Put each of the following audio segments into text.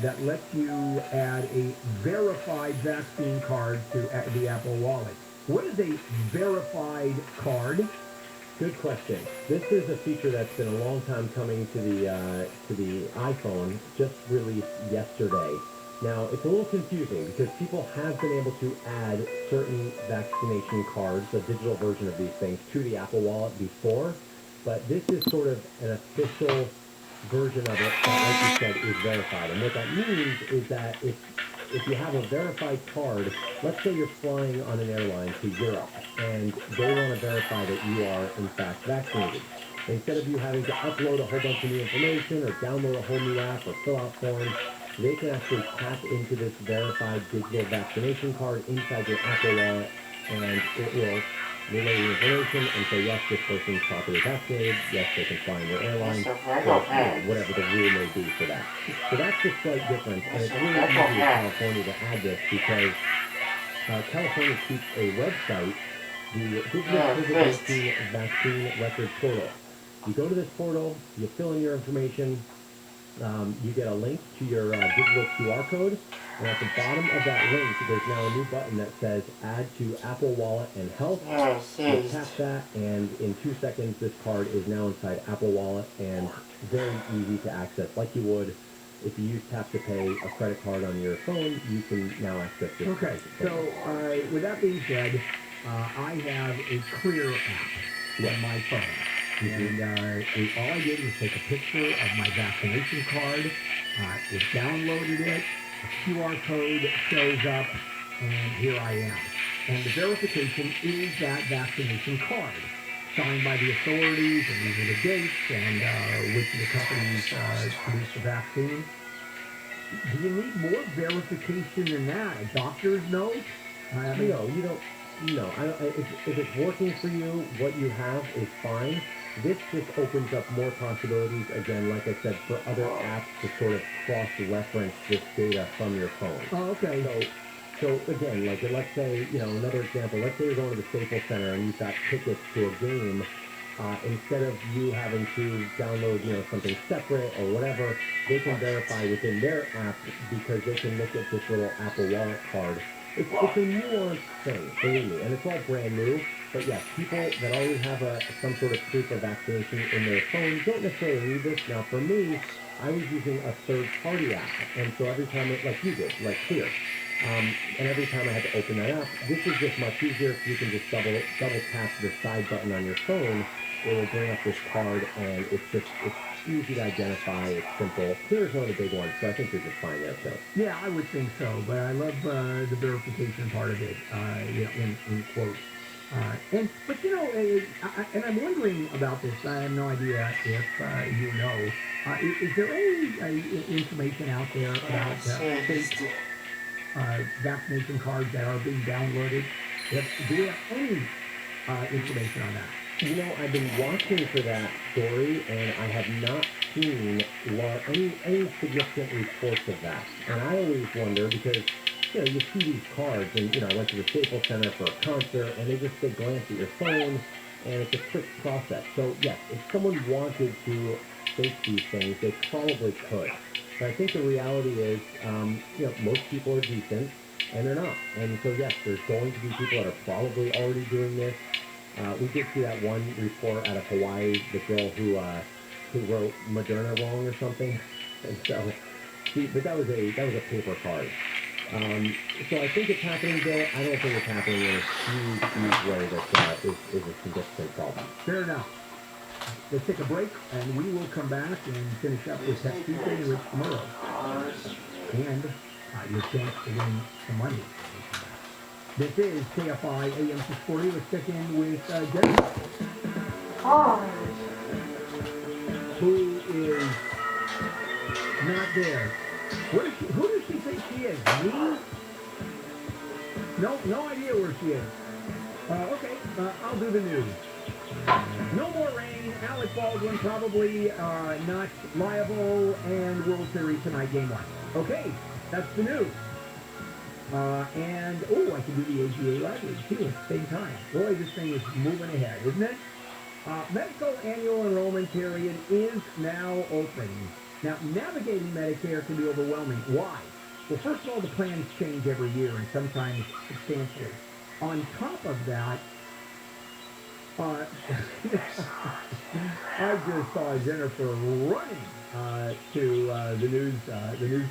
that lets you add a verified vaccine card to the Apple Wallet. What is a verified card? Good question. This is a feature that's been a long time coming to the iPhone, just released yesterday. Now, it's a little confusing because people have been able to add certain vaccination cards, a digital version of these things, to the Apple Wallet before, but this is sort of an official version of it that, like you said, is verified. And what that means is that if you have a verified card, let's say you're flying on an airline to Europe and they want to verify that you are in fact vaccinated. Instead of you having to upload a whole bunch of new information or download a whole new app or fill out forms, they can actually tap into this verified digital vaccination card inside your Apple Wallet, and it will relay the information and say, yes, this person's properly vaccinated, yes, they can fly in your airline, or whatever the rule may be for that. So that's the slight difference, and it's really easy in California to add this because California keeps a website, the Digital COVID-19 Vaccine Record Portal. You go to this portal, you fill in your information, you get a link to your digital QR code, and at the bottom of that link, there's now a new button that says Add to Apple Wallet and Health. You tap that, and in 2 seconds, this card is now inside Apple Wallet, and very easy to access, like you would if you use Tap to Pay, a credit card on your phone. You can now access this. Okay, so with that being said, I have a Clear app on my phone. And all I did was take a picture of my vaccination card. It downloaded it. A QR code shows up, and here I am. And the verification is that vaccination card, signed by the authorities, and these are the dates, and which of the companies produced the vaccine. Do you need more verification than that? A doctor's note? No, you don't. No, if it's working for you, what you have is fine. This just opens up more possibilities, again, like I said, for other apps to sort of cross-reference this data from your phone. Oh, okay. So again, like let's say, another example, let's say you're going to the Staples Center and you've got tickets to a game. Instead of you having to download, something separate or whatever, they can verify within their app because they can look at this little Apple Wallet card. It's a nuanced thing, believe me, and it's all brand new. But yes, people that already have some sort of proof of vaccination in their phone don't necessarily need this. Now, for me, I was using a third-party app, and so every time, like you did, like Clear, and every time I had to open that app, this is just much easier. You can just double tap the side button on your phone. It will bring up this card, and it's easy to identify. It's simple. Clear's one of the big ones, so I think you're just fine there, too. Yeah, I would think so, but I love the verification part of it, in quotes. And I'm wondering about this. I have no idea if you know. Is there any information out there about fake vaccination cards that are being downloaded? Do we have any information on that? I've been watching for that story, and I have not seen any significant reports of that. And I always wonder because, you see these cards, and, I went to the Staples Center for a concert, and they glance at your phone, and it's a quick process. So, yes, if someone wanted to fake these things, they probably could. But I think the reality is, most people are decent, and they're not. And so, yes, there's going to be people that are probably already doing this. We did see that one report out of Hawaii, the girl who wrote Moderna wrong or something. And so, but that was a paper card. So I think it's happening there. I don't think it's happening in a huge way that is a significant problem. Fair enough. Let's take a break, and we will come back and finish up with Tech Tuesday and Rich tomorrow. And your chance to win some money. This is KFI AM 640. Let's check in with Debbie. Who is not there. Who does she think she is? Me? No idea where she is. Okay, I'll do the news. No more rain. Alec Baldwin probably not liable, and World Series tonight, Game 1. Okay, that's the news. I can do the AGA library too at the same time. Boy, this thing is moving ahead, isn't it? Medical annual enrollment period is now open. Now, navigating Medicare can be overwhelming. Why? Well, first of all, the plans change every year and sometimes substantially. On top of that, I just saw Jennifer running to the news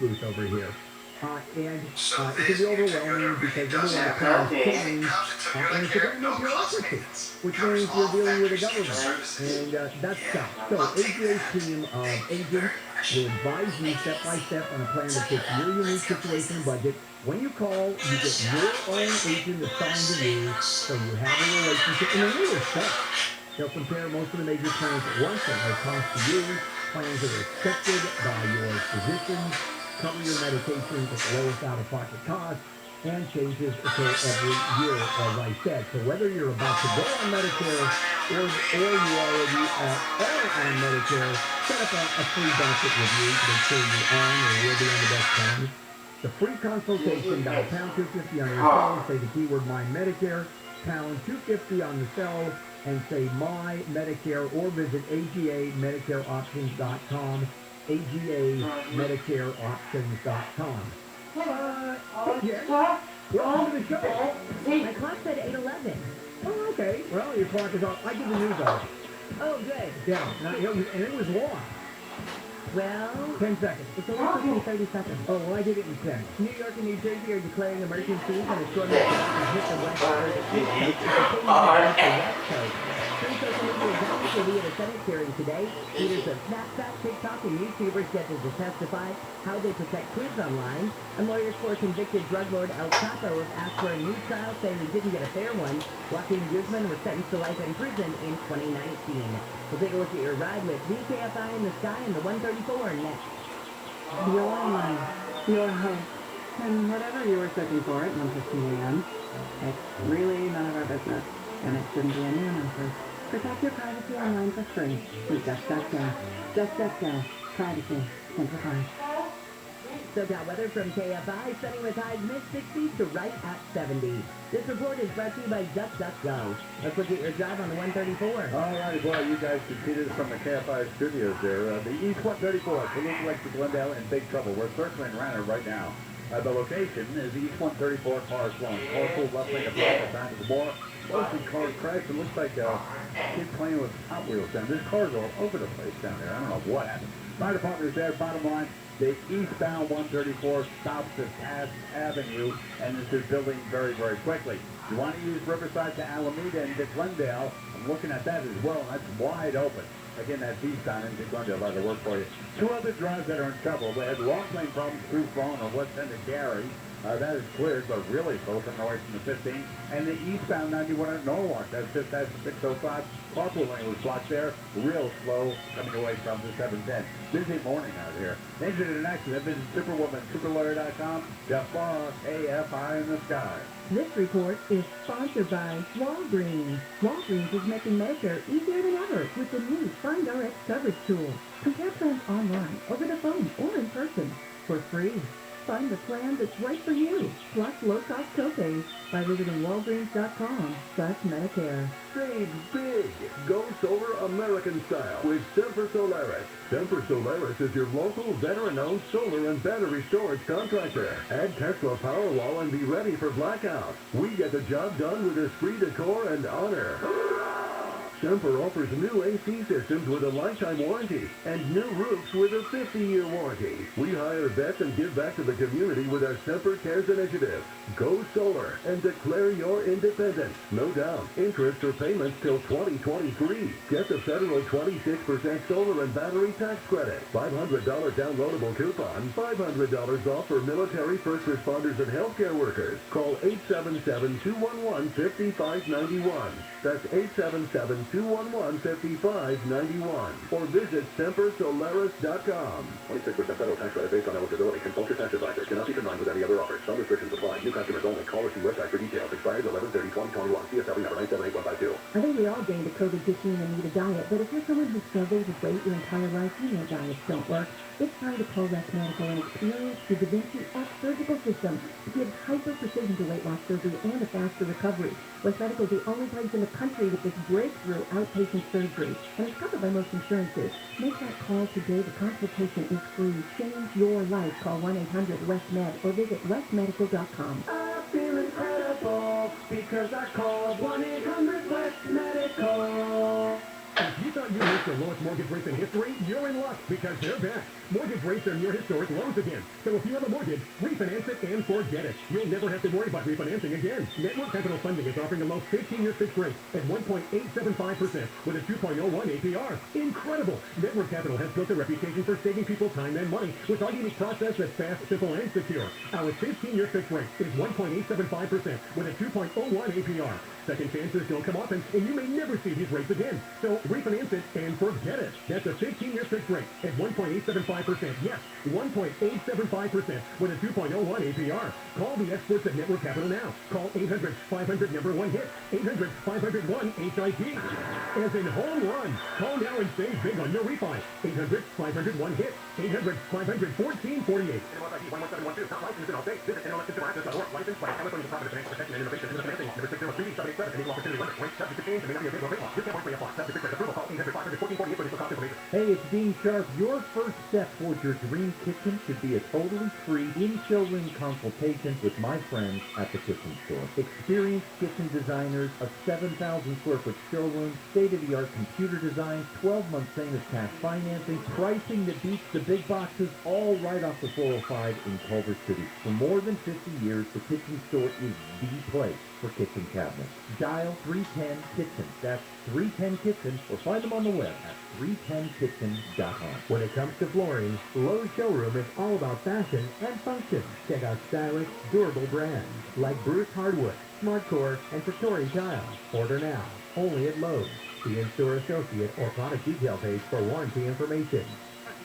booth over here. And it can be overwhelming because every one of the plans change, and it's a government bureaucracy, which means you're dealing with the government, and that's tough. So AGA's team of agents will advise you step by step on a plan that fits your unique situation and budget. When you call, you get your own agent assigned to you, so you have a relationship, and they really stuff. They'll compare most of the major plans at once at no cost to you, plans that are accepted by your physicians, cover your medications at the lowest out-of-pocket cost, and changes occur every year, as I said. So whether you're about to go on Medicare or you already are on Medicare, set up a free benefit review to make sure you're on or will be on the best plan. The free consultation, dial pound 250 on your phone, say the keyword My Medicare, pound 250 on the cell, and say My Medicare, or visit AGAMedicareOptions.com, AGAMedicareOptions.com. Yes? Welcome to the show. My clock said 8:11. Oh, okay. Well, your clock is off. I did the news off. Oh, good. Yeah, and it was long. Well, 10 seconds. it's only supposed to be 30 seconds. Oh, well, I did it in 10. New York and New Jersey are declaring emergencies on a storm that hit the West Coast. Three social media accounts will be at a Senate hearing today. Leaders of Snapchat, TikTok, and YouTubers scheduled to testify how they protect kids online. And lawyers for convicted drug lord El Chapo have asked for a new trial, saying he didn't get a fair one. Joaquin Guzman was sentenced to life in prison in 2019. We'll take a look at your ride with Kfi in the sky and the 134 next. Your line, your hope, and whatever you were searching for at 1:15 a.m. It's really none of our business, and it shouldn't be any of ours. Protect your privacy online for free with DuckDuckGo. DuckDuckGo. Privacy simplified. SoCal weather from KFI, sunny with highs mid-60s to right at 70. This report is brought to you by DuckDuckGo. Let's look at your drive on the 134. All right, well, you guys can see this from the KFI studios there. The East 134, Toulouse, Lexus, Glendale, in big trouble. We're circling around it right now. The location is East 134, cars flowing. Car full left lane of traffic back to the bar. Mostly cars crashed. It looks like a kid playing with Hot Wheels down there. There's cars all over the place down there. I don't know what happened. Fire department is there. Bottom line, the eastbound 134 stops at Taft Avenue, and this is building very, very quickly. You want to use Riverside to Alameda and to Glendale. I'm looking at that as well, and that's wide open. Again, that's eastbound into Glendale. That'll work for you. Two other drives that are in trouble. They had long lane problems through Vaughan on west end of Gary. That is cleared, but really slow from away from the 15. And the eastbound 91 at Norwalk. That's just at 605. Carpool lane was blocked there. Real slow coming away from the 710. Busy morning out here. Injured in an accident. Visit superwoman.superlawyer.com. Jafar, AFI in the sky. This report is sponsored by Walgreens. Walgreens is making Medicare easier than ever with the new Find RX coverage tool. Compare plans online, over the phone, or in person for free. Find the plan that's right for you, plus low-cost copays by visiting Walgreens.com/Medicare. Save big. Go solar American style with Semper Solaris. Semper Solaris is your local veteran-owned solar and battery storage contractor. Add Tesla Powerwall and be ready for blackout. We get the job done with esprit de corps and honor. Semper offers new AC systems with a lifetime warranty and new roofs with a 50-year warranty. We hire vets and give back to the community with our Semper Cares initiative. Go solar and declare your independence. No down, interest or payments till 2023. Get the federal 26% solar and battery tax credit. $500 downloadable coupon. $500 off for military, first responders, and healthcare workers. Call 877-211-5591. That's 877-211-5591. Or visit SemperSolaris.com. 26% federal tax credit based on eligibility. Consult your tax advisor. Cannot be combined with any other offers. Some restrictions apply. New customers only. Call or see website for details. Expires 11/30/2021. CSW number 978152. I think we all all gained a COVID-19 and need a diet, but if you're someone who struggles with weight your entire life, you know diets don't work. It's time to call West Medical and experience the Da Vinci X surgical system. It gives hyper-precision to weight loss surgery and a faster recovery. West Medical is the only place in the country with this breakthrough outpatient surgery, and it's covered by most insurances. Make that call today. The consultation is free. Change your life. Call 1-800-WEST-MED or visit westmedical.com. I feel incredible because I called 1-800-WEST-MEDICAL. If you thought you missed the lowest mortgage rates in history, you're in luck because they're back. Mortgage rates are near historic lows again. So if you have a mortgage, refinance it and forget it. You'll never have to worry about refinancing again. Network Capital Funding is offering a low 15-year fixed rate at 1.875% with a 2.01 APR. Incredible! Network Capital has built a reputation for saving people time and money with our unique process that's fast, simple, and secure. Our 15-year fixed rate is 1.875% with a 2.01 APR. Second chances don't come often, and you may never see these rates again. So refinance it and forget it. That's a 15-year fixed rate at 1.875%. Yes, 1.875% with a 2.01 APR. Call the experts at Network Capital now. Call 800-500-1-HIT, 800-500-1-HIT. As in home run. Call now and save big on your refi. 800-500-1-HIT, 800-500-1448. Hey, it's Dean Sharp. Your first step towards your dream kitchen should be a totally free in-showroom consultation with my friends at the Kitchen Store. Experienced kitchen designers, a 7,000 square foot showroom, state-of-the-art computer design, 12-month famous cash financing, pricing that beats the big boxes, all right off the 405 in Culver City. For more than 50 years, the Kitchen Store is the place for kitchen cabinets. Dial 310-KITCHEN. That's 310-KITCHEN, or find them on the web at 310kitchen.com. When it comes to flooring, Lowe's showroom is all about fashion and function. Check out stylish, durable brands like Bruce Hardwood, SmartCore, and Satori Tile. Order now, only at Lowe's. The in-store associate or product detail page for warranty information.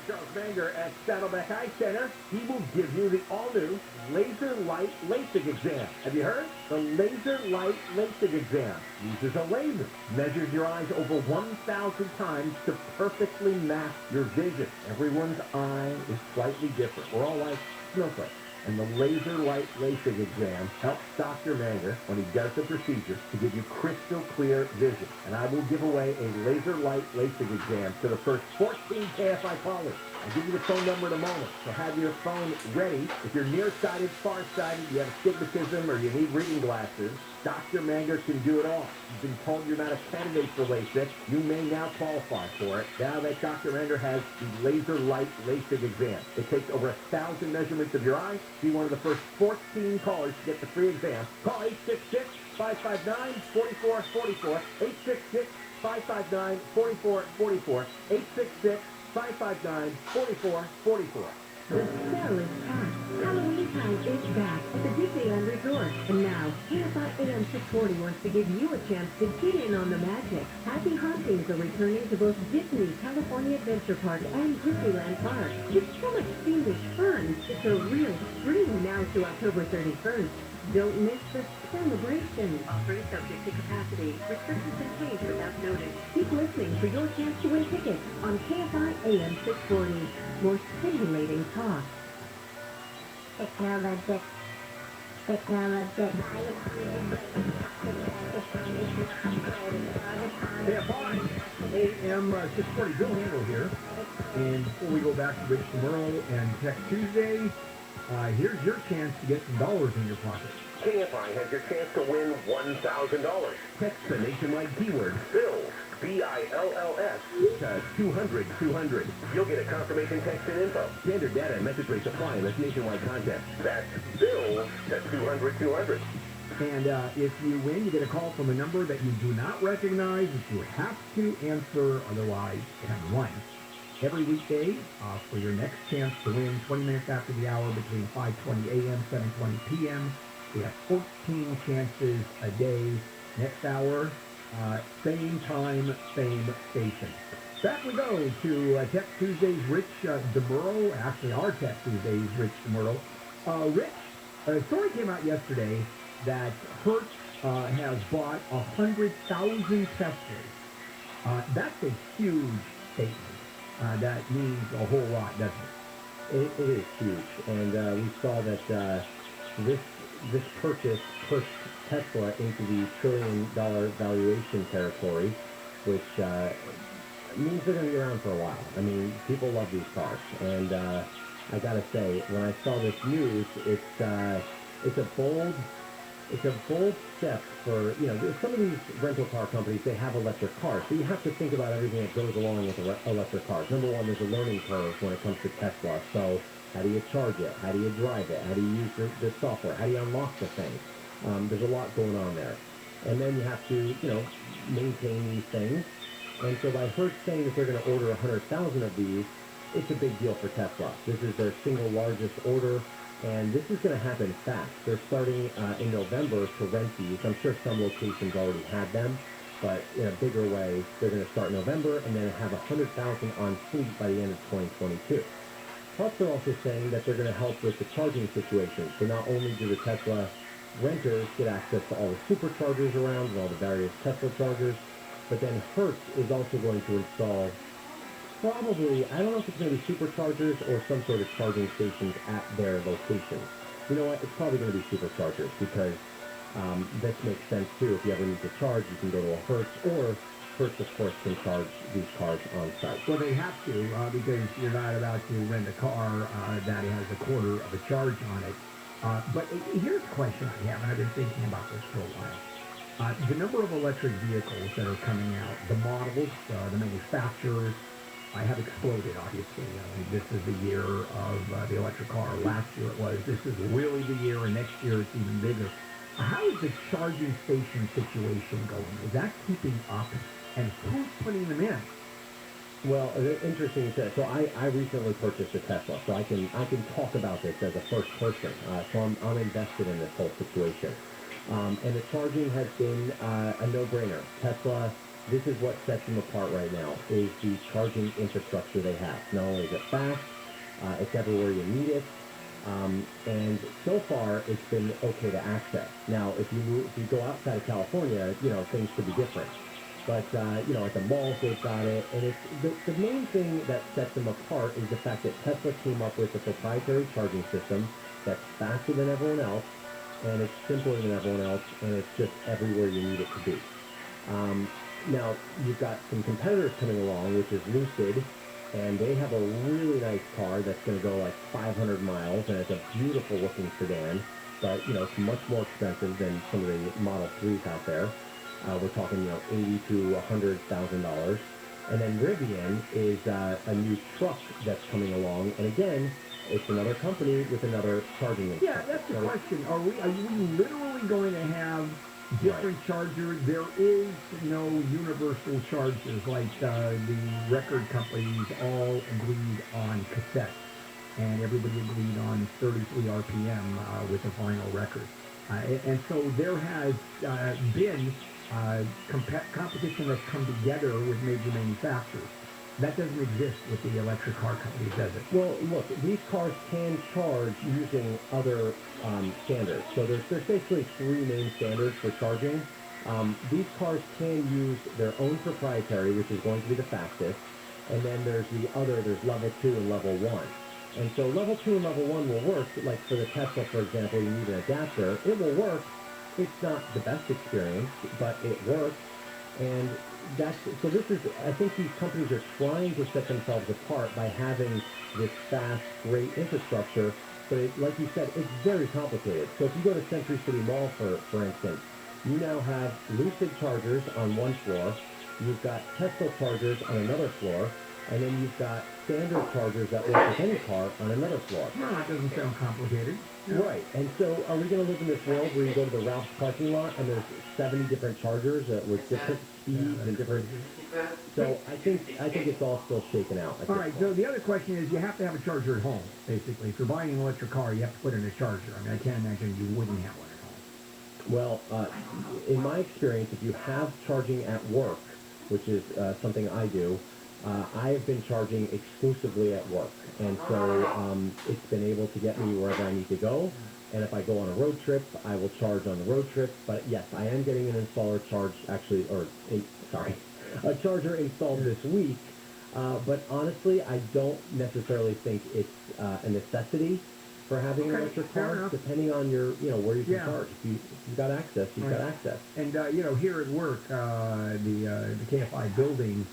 Charles Manger at Saddleback Eye Center. He will give you the all-new Laser Light LASIK exam. Have you heard? The Laser Light LASIK exam uses a laser, measures your eyes over 1,000 times to perfectly match your vision. Everyone's eye is slightly different. We're all like snowflakes. And the Laser Light LASIK exam helps Dr. Manger, when he does the procedure, to give you crystal clear vision. And I will give away a Laser Light LASIK exam to the first 14 KFI callers. I'll give you the phone number in a moment, so have your phone ready. If you're nearsighted, farsighted, you have astigmatism, or you need reading glasses, Dr. Manger can do it all. You've been told you're not a candidate for LASIK. You may now qualify for it. Now that Dr. Manger has the Laser Light LASIK exam. It takes over 1,000 measurements of your eyes. Be one of the first 14 callers to get the free exam. Call 866-559-4444. 866-559-4444. 866-559-4444. The sale is packed. Halloween time is back at the Disneyland Resort. And now, Kfi Am 640 wants to give you a chance to get in on the magic. Happy Hauntings are returning to both Disney California Adventure Park and Disneyland Park. It's so much fiendish fun. It's a real dream now through October 31st. Don't miss the celebration. Offering subject to capacity. Restrictions can change without notice. Keep listening for your chance to win tickets on KFI AM 640. More stimulating talk. Technologic. Technologic. KFI AM 640, Bill Handel here. And before we go back to Rich tomorrow and Tech Tuesday, here's your chance to get some dollars in your pocket. KFI has your chance to win $1,000. Text the nationwide keyword BILLS, B-I-L-L-S, to 200-200. You'll get a confirmation text and info. Standard data and message rates apply in this nationwide contest. That's BILLS to 200-200. And if you win, you get a call from a number that you do not recognize, that you have to answer, otherwise you have won. Every weekday, for your next chance to win, 20 minutes after the hour between 5:20 a.m., 7:20 p.m. We have 14 chances a day. Next hour, same time, same station. Back we go to Tech Tuesday's Rich DeMuro. Actually, our Tech Tuesday's Rich DeMuro. Rich, a story came out yesterday that Hertz has bought 100,000 Teslas. That's a huge statement. That means a whole lot, doesn't it? It is huge, and we saw that this purchase pushed Tesla into the trillion-dollar valuation territory, which means they're going to be around for a while. I mean, people love these cars, and I gotta say, when I saw this news, it's a bold step for, some of these rental car companies, they have electric cars, so you have to think about everything that goes along with electric cars. Number one, there's a learning curve when it comes to Tesla, so how do you charge it? How do you drive it? How do you use the software? How do you unlock the thing? There's a lot going on there. And then you have to, maintain these things. And so by Hertz saying that they're going to order 100,000 of these, it's a big deal for Tesla. This is their single largest order, and this is going to happen fast. They're starting in November to rent these. I'm sure some locations already had them, but in a bigger way, they're going to start in November and then have 100,000 on fleet by the end of 2022. Plus, they're also saying that they're going to help with the charging situation. So not only do the Tesla renters get access to all the superchargers around and all the various Tesla chargers, but then Hertz is also going to install probably, I don't know if it's going to be superchargers or some sort of charging stations at their locations. You know what? It's probably going to be superchargers because this makes sense too. If you ever need to charge, you can go to a Hertz, or Hertz, of course, can charge these cars on site. Well, they have to because you're not about to rent a car that has a quarter of a charge on it. But here's a question I have, and I've been thinking about this for a while. The number of electric vehicles that are coming out, the models, the manufacturers, have exploded, obviously. This is the year of the electric car. Last year it was. This is really the year, and next year it's even bigger. How is the charging station situation going? Is that keeping up? And who's putting them in? Well, interesting you said. So I recently purchased a Tesla, so I can talk about this as a first person. So I'm invested in this whole situation. And the charging has been a no-brainer. Tesla, this is what sets them apart right now, is the charging infrastructure they have. Not only is it fast, it's everywhere you need it, and so far it's been okay to access. Now, if you go outside of California, things could be different. But, at the malls they've got it, and it's the main thing that sets them apart is the fact that Tesla came up with a proprietary charging system that's faster than everyone else, and it's simpler than everyone else, and it's just everywhere you need it to be. Now, you've got some competitors coming along, which is Lucid, and they have a really nice car that's going to go like 500 miles, and it's a beautiful looking sedan, but, it's much more expensive than some of the Model 3s out there. We're talking, $80,000 to $100,000. And then Rivian is a new truck that's coming along, and again, it's another company with another charging infrastructure. Yeah, that's the question. Are we literally going to have different chargers? There is no universal chargers like the record companies all agreed on cassette, and everybody agreed on 33 RPM with the vinyl record. And so there has been competition that's come together with major manufacturers. That doesn't exist with the electric car companies, does it? Well, look, these cars can charge using other standards. So there's basically three main standards for charging. These cars can use their own proprietary, which is going to be the fastest, and then there's level 2 and level 1. And so level 2 and level 1 will work, like for the Tesla, for example, you need an adapter. It will work. It's not the best experience, but it works. And so this is, I think these companies are trying to set themselves apart by having this fast, great infrastructure, but like you said, it's very complicated. So if you go to Century City Mall, for instance, you now have Lucid chargers on one floor, you've got Tesla chargers on another floor, and then you've got standard chargers that work with any car on another floor. No, that doesn't sound complicated. Right, and so are we going to live in this world where you go to the Ralph's parking lot and there's 70 different chargers with different speeds and different... So I think it's all still shaken out. All right, so the other question is you have to have a charger at home, basically. If you're buying an electric car, you have to put in a charger. I mean, I can't imagine you wouldn't have one at home. Well, in my experience, if you have charging at work, which is something I do, I have been charging exclusively at work, and so it's been able to get me wherever I need to go. And if I go on a road trip, I will charge on the road trip. But yes, I am getting an installer charge actually, a charger installed this week. But honestly, I don't necessarily think it's a necessity for having an electric car, depending on your, where you can charge. If you've got access, you've got access. And, here at work, the KFI building,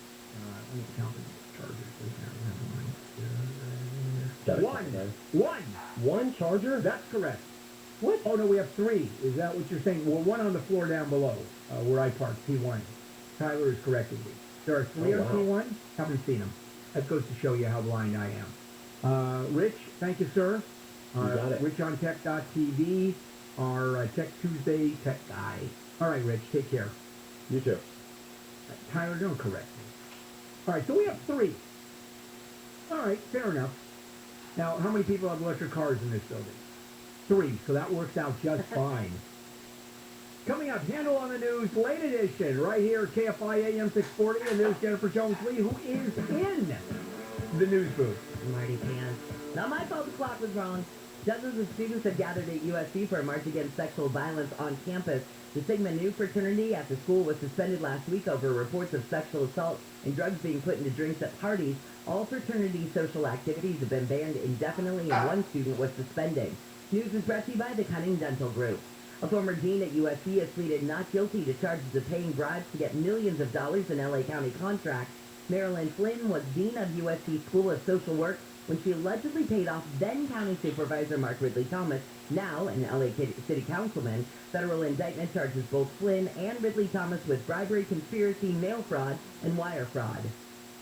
let me count the chargers. One charger? That's correct. What? Oh, no, we have 3. Is that what you're saying? Well, one on the floor down below, where I park, P1. Tyler is correcting me. There are 3 on P1. Haven't seen them. That goes to show you how blind I am. Rich, thank you, sir. You got it. RichOnTech.tv, our Tech Tuesday tech guy. All right, Rich, take care. You too. Tyler, don't correct me. All right, so we have 3. All right, fair enough. Now, how many people have electric cars in this building? 3, so that works out just fine. Coming up, Handle on the News, late edition, right here at KFI AM 640, and there's Jennifer Jones-Lee, who is in the news booth. Marty Pants. Not my fault the clock was wrong. Dozens of students have gathered at USC for a march against sexual violence on campus. The Sigma Nu fraternity at the school was suspended last week over reports of sexual assault and drugs being put into drinks at parties. All fraternity social activities have been banned indefinitely, and one student was suspended. News is brought to you by the Cunning Dental Group. A former dean at USC has pleaded not guilty to charges of paying bribes to get millions of dollars in LA County contracts. Marilyn Flynn was dean of USC School of Social Work when she allegedly paid off then County Supervisor Mark Ridley Thomas, now an LA City Councilman. Federal indictment charges both Flynn and Ridley Thomas with bribery, conspiracy, mail fraud, and wire fraud.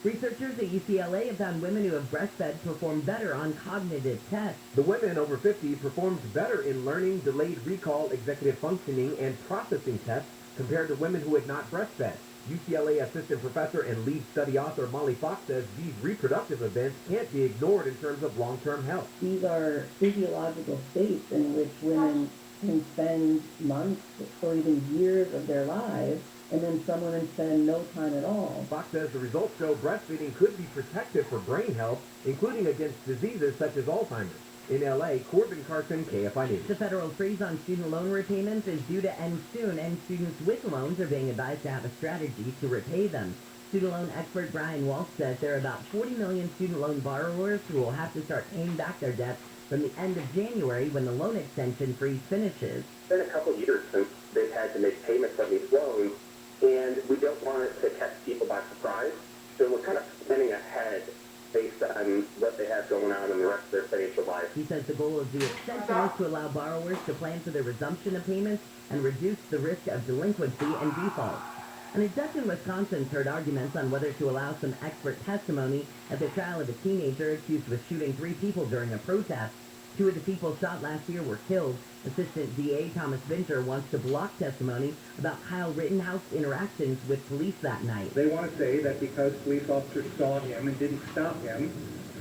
Researchers at UCLA have found women who have breastfed perform better on cognitive tests. The women over 50 performed better in learning, delayed recall, executive functioning, and processing tests compared to women who had not breastfed. UCLA assistant professor and lead study author Molly Fox says these reproductive events can't be ignored in terms of long-term health. These are physiological states in which women can spend months or even years of their lives, and then some women spend no time at all. Fox says the results show breastfeeding could be protective for brain health, including against diseases such as Alzheimer's. In L.A., Corbin Carson, KFI News. The federal freeze on student loan repayments is due to end soon, and students with loans are being advised to have a strategy to repay them. Student loan expert Brian Walsh says there are about 40 million student loan borrowers who will have to start paying back their debts from the end of January when the loan extension freeze finishes. It's been a couple years since they've had to make payments on these loans, and we don't want it to catch people by surprise, so we're kind of planning ahead based on what they have going on in the rest of their financial life. He says the goal of the extension is to allow borrowers to plan for the resumption of payments and reduce the risk of delinquency and default. And a judge in Wisconsin heard arguments on whether to allow some expert testimony at the trial of a teenager accused of shooting 3 people during a protest. 2 of the people shot last year were killed. Assistant DA Thomas Vinter wants to block testimony about Kyle Rittenhouse's interactions with police that night. They want to say that because police officers saw him and didn't stop him,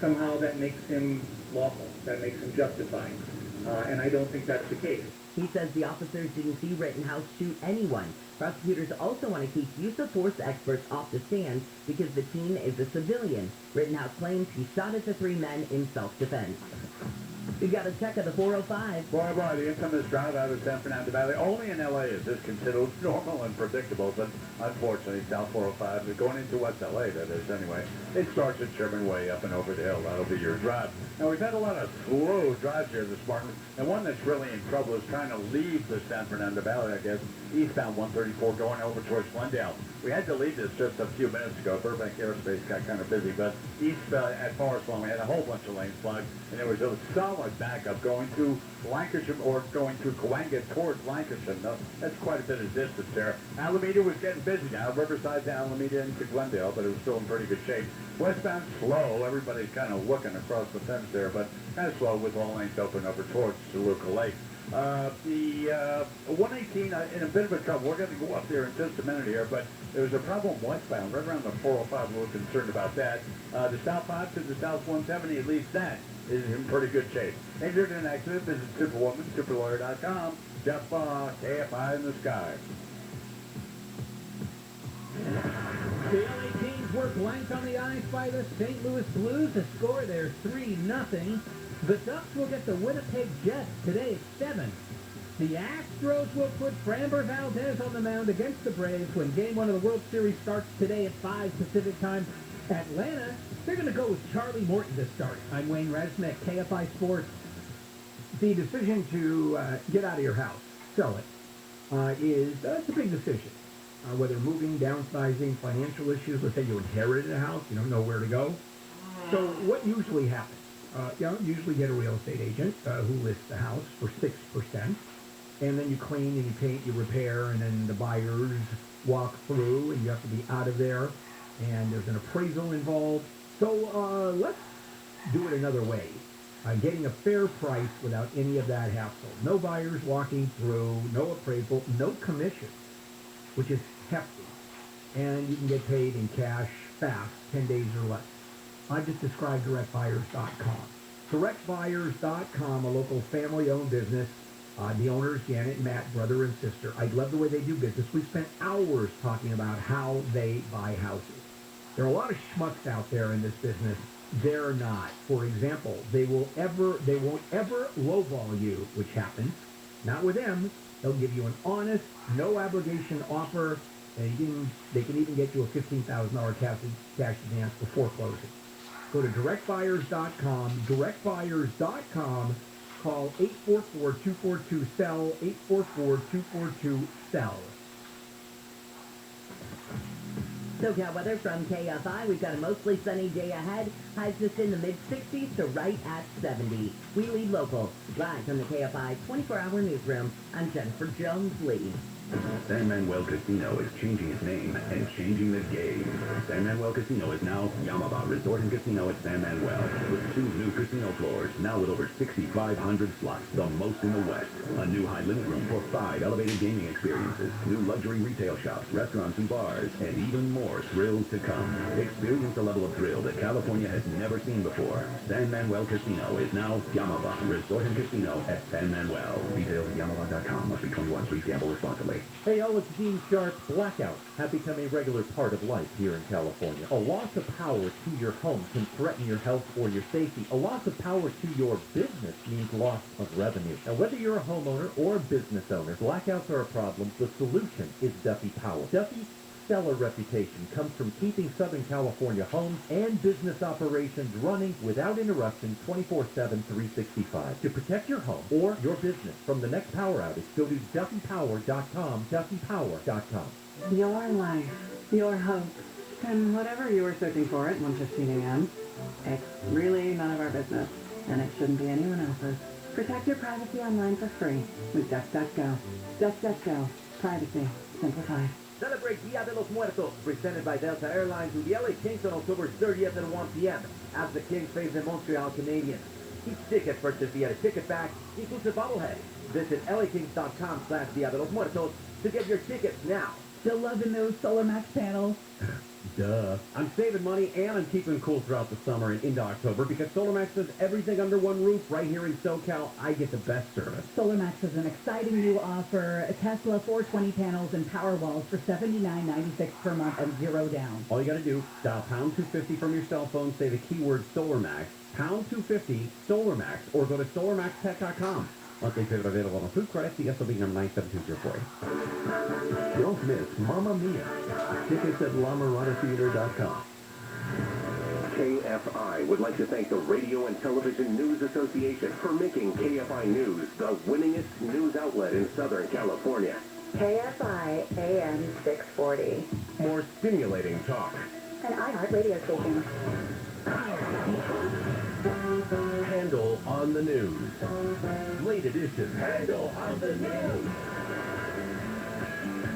somehow that makes him lawful, that makes him justified. And I don't think that's the case. He says the officers didn't see Rittenhouse shoot anyone. Prosecutors also want to keep use of force experts off the stand because the teen is a civilian. Rittenhouse claims he shot at the 3 men in self-defense. We've got a check of the 405. Boy, the infamous drive out of San Fernando Valley. Only in L.A. is this considered normal and predictable, but unfortunately, South 405, going into West L.A., that is, anyway, it starts at Sherman Way up and over the hill. That'll be your drive. Now, we've had a lot of slow drives here this morning, and one that's really in trouble is trying to leave the San Fernando Valley, I guess, eastbound 134 going over towards Glendale. We had to leave this just a few minutes ago. Burbank Airspace got kind of busy, but east at Forest Lawn, we had a whole bunch of lanes plugged, and there was a solid backup going to Lancashire or going to Coanga towards Lancashire. No, that's quite a bit of distance there. Alameda was getting busy now. Riverside to Alameda into Glendale, but it was still in pretty good shape. Westbound slow. Everybody's kind of looking across the fence there, but kind of slow with all lanes open over towards Toluca Lake. The 118 in a bit of a trouble. We're going to go up there in just a minute here, but there was a problem westbound right around the 405. We're concerned about that. The South 5 to the South 170, at least that is in pretty good shape. Injured in an accident, visit Superwoman, superlawyer.com. Jeff KFI in the sky. The LA Kings Astros were blanked on the ice by the St. Louis Blues. The score there 3-0. The Ducks will get the Winnipeg Jets today at 7. The Astros will put Framber Valdez on the mound against the Braves when Game 1 of the World Series starts today at 5 Pacific Time. Atlanta, they're going to go with Charlie Morton to start. I'm Wayne Resnick, KFI Sports. The decision to get out of your house, sell it, that's a big decision. Whether moving, downsizing, financial issues, let's say you inherited a house, you don't know where to go. So what usually happens? Usually get a real estate agent who lists the house for 6%. And then you clean and you paint, you repair, and then the buyers walk through, and you have to be out of there, and there's an appraisal involved. So let's do it another way. Getting a fair price without any of that hassle. No buyers walking through, no appraisal, no commission, which is hefty. And you can get paid in cash fast, 10 days or less. I just described directbuyers.com. Directbuyers.com, a local family-owned business. The owners, Janet and Matt, brother and sister. I love the way they do business. We spent hours talking about how they buy houses. There are a lot of schmucks out there in this business. They're not. For example, they won't ever lowball you, which happens. Not with them. They'll give you an honest, no obligation offer, and they can even get you a $15,000 cash advance before closing. Go to directbuyers.com. Directbuyers.com. Call 844-242-SELL, 844-242-SELL. SoCal weather from KFI. We've got a mostly sunny day ahead. Highs just in the mid-60s to right at 70. We lead local. Live from the KFI 24-hour newsroom, I'm Jennifer Jones-Lee. San Manuel Casino is changing its name and changing the game. San Manuel Casino is now Yamaba Resort and Casino at San Manuel, with 2 new casino floors, now with over 6,500 slots, the most in the West. A new high limit room for 5 elevated gaming experiences, new luxury retail shops, restaurants and bars, and even more thrills to come. Experience a level of thrill that California has never seen before. San Manuel Casino is now Yamaba Resort and Casino at San Manuel. Details at yamaba.com. Must be 21. Please gamble responsibly. Hey, all, it's Dean Sharp. Blackouts have become a regular part of life here in California. A loss of power to your home can threaten your health or your safety. A loss of power to your business means loss of revenue. Now, whether you're a homeowner or a business owner, blackouts are a problem. The solution is Duffy Power. Duffy's stellar reputation comes from keeping Southern California homes and business operations running without interruption 24/7, 365. To protect your home or your business from the next power outage, go to DuffyPower.com, DuffyPower.com. Your life, your hope, and whatever you were searching for at 1:15 a.m., it's really none of our business, and it shouldn't be anyone else's. Protect your privacy online for free with DuckDuckGo. DuckDuckGo. Privacy simplified. Celebrate Dia de los Muertos, presented by Delta Airlines with the LA Kings on October 30th at 1 p.m. as the Kings face the Montreal Canadiens. Each ticket purchased via the ticket bag includes a bobblehead. Visit lakings.com/Dia de los Muertos to get your tickets now. Still loving those Solar Max panels? Duh. I'm saving money and I'm keeping cool throughout the summer and into October because SolarMax does everything under one roof right here in SoCal. I get the best service. SolarMax is an exciting new offer. Tesla 420 panels and power walls for $79.96 per month and 0 down. All you got to do, dial pound 250 from your cell phone, say the keyword SolarMax, pound 250 SolarMax, or go to solarmaxtech.com. Monthly payment available on food credit. The SOB number 97204. Don't miss Mamma Mia. Tickets at LaMaradaTheater.com. KFI would like to thank the Radio and Television News Association for making KFI News the winningest news outlet in Southern California. KFI AM 640. More stimulating talk. An iHeart radio station. Handle on the News. Late edition. Handle on the News.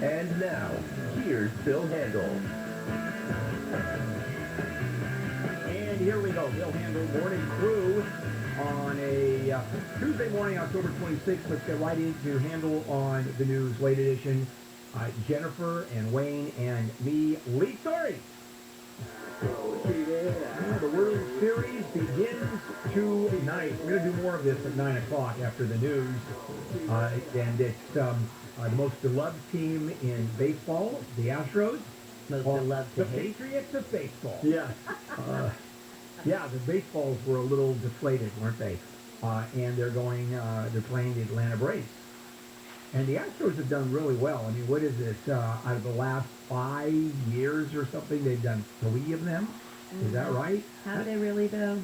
And now, here's Bill Handel. And here we go. Bill Handel, Morning Crew on a Tuesday morning, October 26th. Let's get right into Handel on the News, late edition. Jennifer and Wayne and me, Lee. Sorry. The World Series begins tonight. We're going to do more of this at 9 o'clock after the news. And it's the most beloved team in baseball, the Astros. Most Well, to love to the hate. Patriots of baseball. Yeah. Yeah, the baseballs were a little deflated, weren't they? And they're playing the Atlanta Braves. And the Astros have done really well. I mean, what is it? Out of the last 5 years or something, they've done 3 of them. Is that right? How they really though?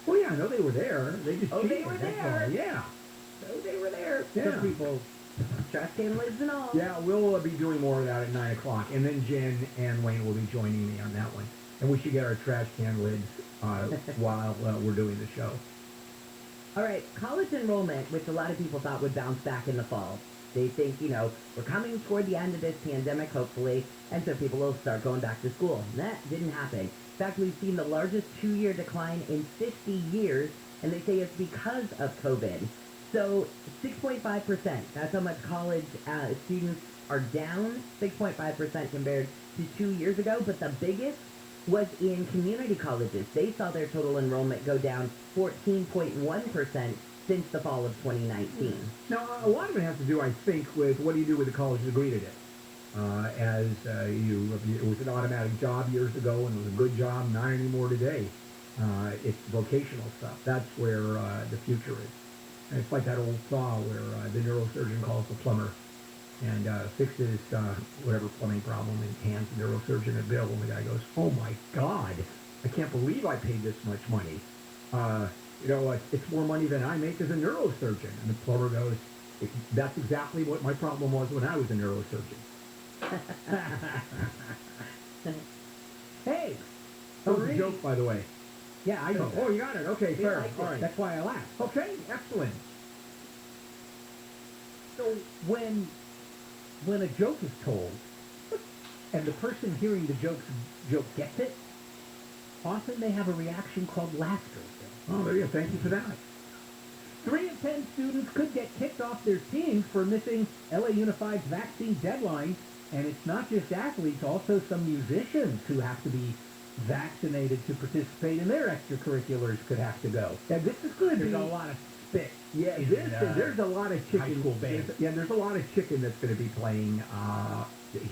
Well, yeah, I know they were there. They just Oh, cheated. they were That's there. all. Yeah. So they were there. Yeah. Some people trust him lives and all. Yeah, we'll be doing more of that at 9 o'clock. And then Jen and Wayne will be joining me on that one. And we should get our trash can lids while we're doing the show. All right, college enrollment, which a lot of people thought would bounce back in the fall. They think, we're coming toward the end of this pandemic, hopefully, and so people will start going back to school. And that didn't happen. In fact, we've seen the largest 2-year decline in 50 years, and they say it's because of COVID. So 6.5%, that's how much college students are down, 6.5% compared to 2 years ago, but the biggest was in community colleges. They saw their total enrollment go down 14.1% since the fall of 2019. Now, a lot of it has to do, I think, with what do you do with a college degree today? It was an automatic job years ago, and it was a good job, not anymore today. It's vocational stuff. That's where the future is. And it's like that old saw where the neurosurgeon calls the plumber and fixes whatever plumbing problem and hands the neurosurgeon a bill, and the guy goes, "Oh my God, I can't believe I paid this much money. It's more money than I make as a neurosurgeon." And the plumber goes, "That's exactly what my problem was when I was a neurosurgeon." Hey, That was a joke, by the way. Yeah, I know. Oh, you got it. Okay, fair. liked it. All right. That's why I laughed. Okay, excellent. So when a joke is told, and the person hearing the joke gets it, often they have a reaction called laughter. Oh, there you go. Thank you for that. 3 in 10 students could get kicked off their teams for missing LA Unified's vaccine deadline, and it's not just athletes, also some musicians who have to be vaccinated to participate in their extracurriculars could have to go. And this is going to be a lot of spit. Yeah, there's a lot of chicken. High school band. There's a lot of chicken that's going to be playing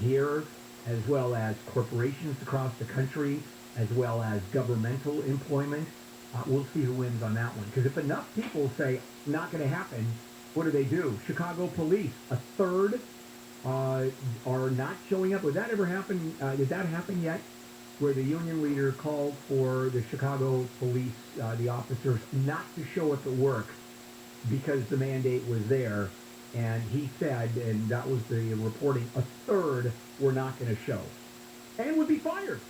here, as well as corporations across the country, as well as governmental employment. We'll see who wins on that one. Because if enough people say, not going to happen, what do? Chicago police, a third are not showing up. Would that ever happen? Did that happen yet? Where the union leader called for the Chicago police, the officers, not to show up at work because the mandate was there. And he said, and that was the reporting, a third were not going to show. And would be fired.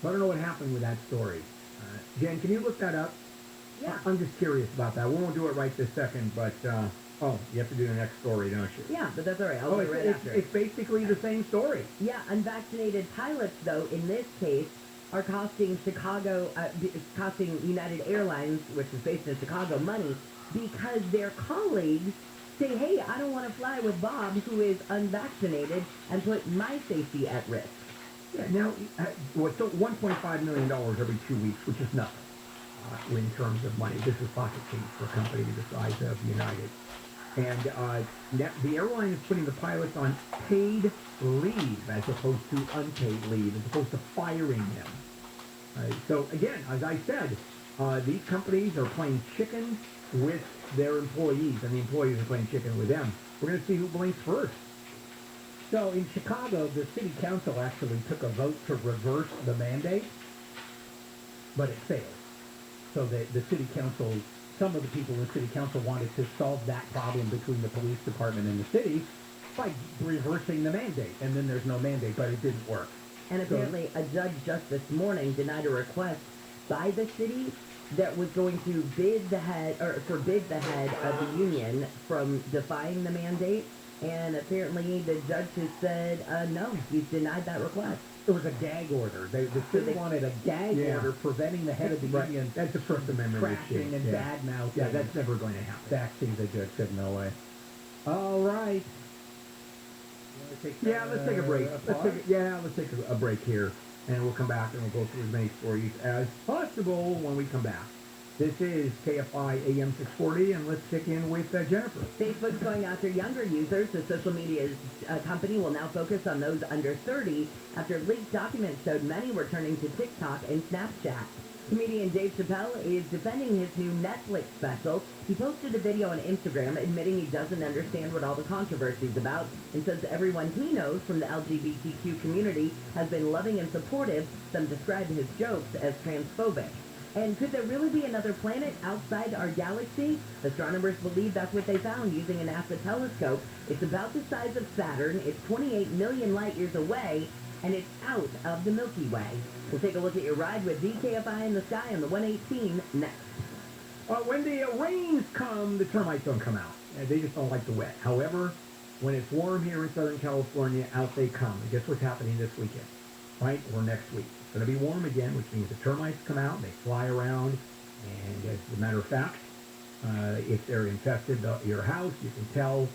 I don't know what happened with that story. Jen, can you look that up? Yeah. I'm just curious about that. We won't do it right this second, but, you have to do the next story, don't you? Yeah, but that's all right. I'll do it right after. It's basically the same story. Yeah, unvaccinated pilots, though, in this case, are costing United Airlines, which is based in Chicago, money because their colleagues say, hey, I don't want to fly with Bob, who is unvaccinated, and put my safety at risk. Yeah, now, so $1.5 million every 2 weeks, which is nothing in terms of money. This is pocket change for a company the size of United. And the airline is putting the pilots on paid leave as opposed to unpaid leave, as opposed to firing them. So again, as I said, these companies are playing chicken with their employees, and the employees are playing chicken with them. We're going to see who blinks first. So in Chicago, the city council actually took a vote to reverse the mandate, but it failed. So the city council, some of the people in the city council wanted to solve that problem between the police department and the city by reversing the mandate. And then there's no mandate, but it didn't work. And apparently a judge just this morning denied a request by the city that was going to forbid the head of the union from defying the mandate. And apparently the judge has said, no, he's denied that request. It was a gag order. The city wanted a gag order preventing the head of the union. That's the First Amendment crashing and bad-mouthing. Yeah, that's never going to happen. Vaccines, the judge said no way. All right. Let's take a break. Let's take a break here, and we'll come back and we'll go through as many stories as possible when we come back. This is KFI AM 640, and let's kick in with Jennifer. Facebook's going after younger users. The social media company will now focus on those under 30 after leaked documents showed many were turning to TikTok and Snapchat. Comedian Dave Chappelle is defending his new Netflix special. He posted a video on Instagram admitting he doesn't understand what all the controversy is about and says everyone he knows from the LGBTQ community has been loving and supportive. Some described his jokes as transphobic. And could there really be another planet outside our galaxy? Astronomers believe that's what they found using a NASA telescope. It's about the size of Saturn. It's 28 million light years away, and it's out of the Milky Way. We'll take a look at your ride with DKFI in the sky on the 118 next. When the rains come, the termites don't come out. They just don't like the wet. However, when it's warm here in Southern California, out they come. And guess what's happening this weekend, right? Or next week. It's going to be warm again, which means the termites come out, and they fly around. And as a matter of fact, if they're infested your house, you can tell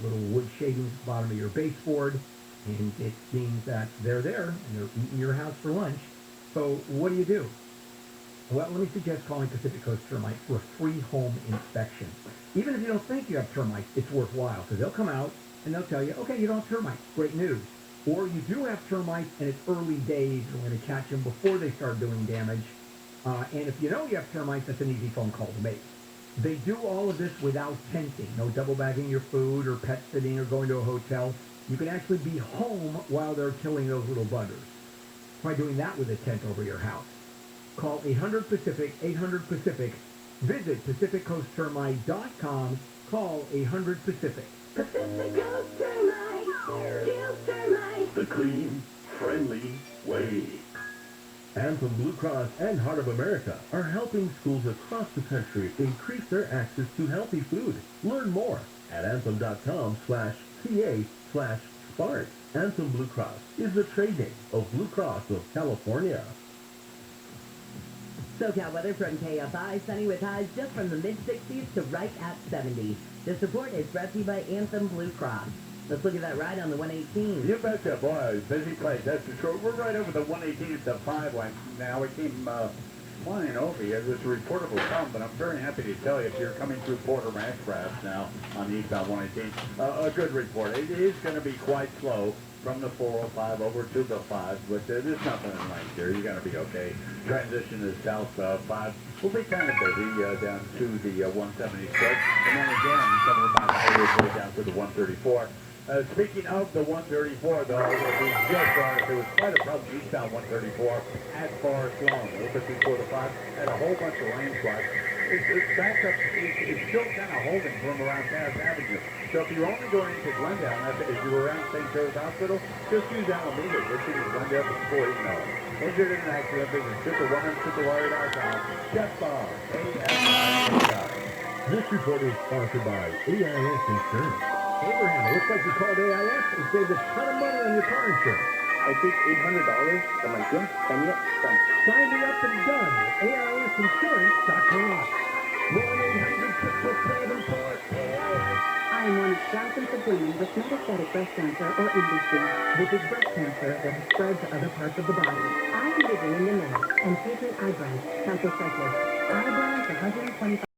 little wood shavings at the bottom of your baseboard. And it means that they're there, and they're eating your house for lunch. So what do? Well, let me suggest calling Pacific Coast Termite for a free home inspection. Even if you don't think you have termites, it's worthwhile, because they'll come out, and they'll tell you, okay, you don't have termites. Great news. Or you do have termites, and it's early days, and we're going to catch them before they start doing damage. And if you know you have termites, that's an easy phone call to make. They do all of this without tenting. No double bagging your food or pet sitting or going to a hotel. You can actually be home while they're killing those little buggers. Try doing that with a tent over your house. Call 800-PACIFIC, 800-PACIFIC. Visit PacificCoastTermite.com. Call 800-PACIFIC. Pacific Coast Termite, kill termites. The clean, friendly way. Anthem Blue Cross and Heart of America are helping schools across the country increase their access to healthy food. Learn more at anthem.com/ca/SPART. Anthem Blue Cross is the trade name of Blue Cross of California. SoCal weather from KFI, sunny with highs just from the mid-60s to right at 70. This report is brought to you by Anthem Blue Cross. Let's look at that ride on the 118. You betcha, boy. Busy place, that's for sure. We're right over the 118 at the 5 lane. Now, we came flying over here. There's a reportable come, but I'm very happy to tell you if you're coming through Porter Ranch perhaps now on the eastbound 118, a good report. It is going to be quite slow from the 405 over to the 5, but there's nothing in length here. You're going to be okay. Transition to south 5 will be kind of busy down to the 176, and then again, some of the miles down to the 134. Speaking of the 134, though, we just saw there was quite a problem eastbound 134 at Forest Lawn, a little bit before the 5, had a whole bunch of lane spots. It's backed up, it's still kind of holding from around Cass Avenue. So if you're only going into Glendale, as you're around St. Joe's Hospital, just use Alameda. This is Glendale before you know it. Injured in an accident, visit SuperWoman.com. Jeff Bob, ASI. This report is sponsored by AIS Insurance. Abraham, it looks like you called AIS and saved a ton of money on your car insurance. I paid $800 for my gym, and yet some. Sign me up and done at AISinsurance.com. 1-800-667-4. I am one of thousands of women with metastatic breast cancer or MBC, which is breast cancer that has spread to other parts of the body. I am living in the middle and treatment eyebrows, cancer cyclist. Eyebrows 125.